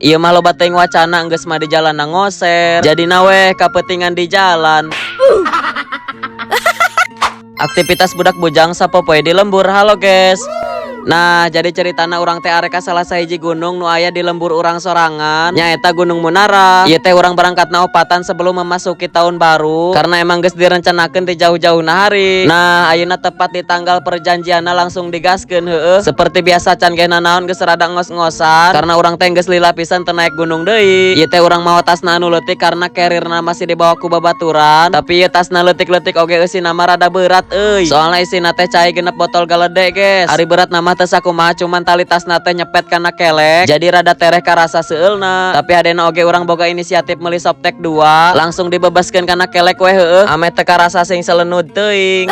Iya mah loba teuing wacana geus mah di jalan ngoser. Jadi nawe kapetingan di jalan. Aktivitas budak bujang sapopoe di lembur. Halo guys. Nah, jadi ceritana urang teh areka salah sahiji gunung nu aya di lembur urang sorangan, nyaeta Gunung Munara. Ieu teh urang berangkatna opatan sebelum memasuki tahun baru karena emang geus direncanakeun di jauh-jauhna hari. Nah, ayeuna tepat di tanggal perjanjianna langsung digaskeun heueuh. Seperti biasa can ge nanaon geus rada ngos-ngosan karena urang teh geus lila pisan teu naek gunung deui. Ieu teh urang mawa tasna anu leutik karena carrier-na masih dibawa ku babaturan, tapi ieu tasna leutik-leutik oge eusina mah rada berat euy. Soalna isina teh cai genep botol galede guys. Ari berat nama teu sakumaha cuman tali tasna teh nyepet kana kelek jadi rada tereh karasa seueulna. Tapi hadena oge urang boga inisiatif meuli Softtek 2 langsung dibebaskeun kana kelek we heueuh ame teu karasa sing selenud teuing.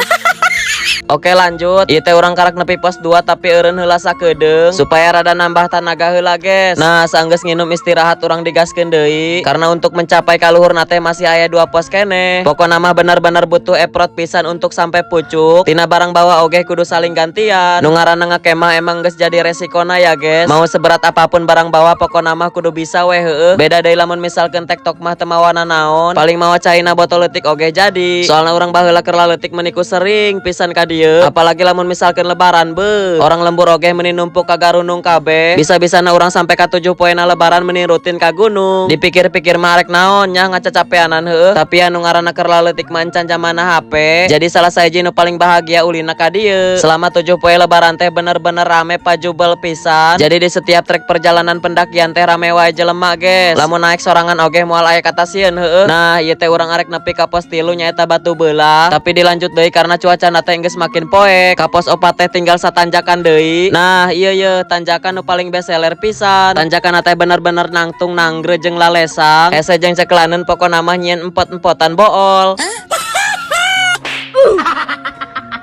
Oke lanjut. Ieu teh urang karak nepi pos 2 tapi eureun heula sakedeung supaya rada nambah tanaga heula guys. Nah, saenggeus nginum istirahat urang digaskeun deui karena untuk mencapai ka luhurna teh masih aya 2 pos keneh. Pokona mah bener-bener butuh effort pisan untuk sampai pucuk. Tina barang bawa oge kudu saling gantian. Nu ngaranna ngakemah emang geus jadi resikona ya guys. Mau seberat apapun barang bawa pokona mah kudu bisa we heueuh. Beda deui lamun misalkeun tektok mah teu mawana naon. Paling mawa caina botol leutik oge jadi. Soalna urang baheula keur leutik meniku sering pisan ka dieu. Apalagi lamun misalkan lebaran orang lembur oge meni numpuk ka garunung kabeh. Bisa-bisana urang sampai ka 7 poena lebaran meni rutin ka gunung. Dipikir-pikir mah arek naon nya ngacacapeanan heueuh. Tapi anu ngaranna keur leutik mancan zamana HP. Jadi salah sahiji nu paling bahagia ulina ka dieu. Selama 7 poe lebaran teh bener-bener rame pajubel pisan. Jadi di setiap trek perjalanan pendakian teh rame wae jelema guys. Lamun naek sorangan oge moal aya kata sieun heueuh. Nah, ieu teh urang arek nepi ka pos 3 nyaeta Batu Beulah. Tapi dilanjut deui karena cuacana teh geus makin poek. Ka pos 4 teh tinggal satanjakan deui. Nah, ieu tanjakan nu paling bestseller pisan. Tanjakan teh bener-bener nangtung nanggre jeung lalesang. Hese jeung ceklaneun pokona mah nyieun empot-empotan bool.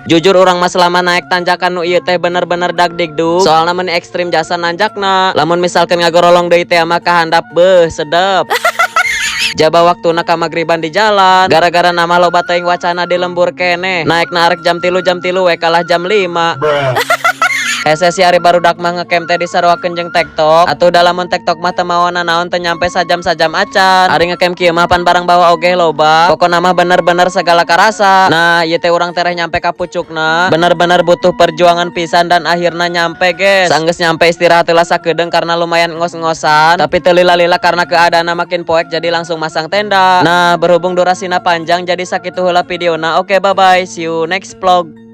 Jujur urang mah selama naik tanjakan nu ieu teh bener-bener dagdikduk. Soalna mun ekstrim jasa nanjakna. Lamun misalkeun ngagorolong deui teh mah kahandap beuh sedep. Jaba waktuna ka magriban di jalan gara-gara nama loba teuing wacana di lembur keneh. Naekna arek jam 3 we kalah jam 5. Hese si ari barudak mah ngecamp teh disaruakeun jeung tektok. Atuh da lamun tektok mah teu mawana naon teu nyampe sajam-sajam acan. Ari ngecamp kieu mah pan barang bawa oge loba. Pokona mah bener-bener segala karasa. Nah, ieu teh urang tereh nyampe ka pucukna. Bener-bener butuh perjuangan pisan dan akhirna nyampe guys. Sanggeus nyampe istirahat heula sakedeung karena lumayan ngos-ngosan. Tapi teu lila-lila karena keadaanna makin poek jadi langsung masang tenda. Nah, berhubung durasina panjang jadi sakitu heula videona. Oke, bye bye. See you next vlog.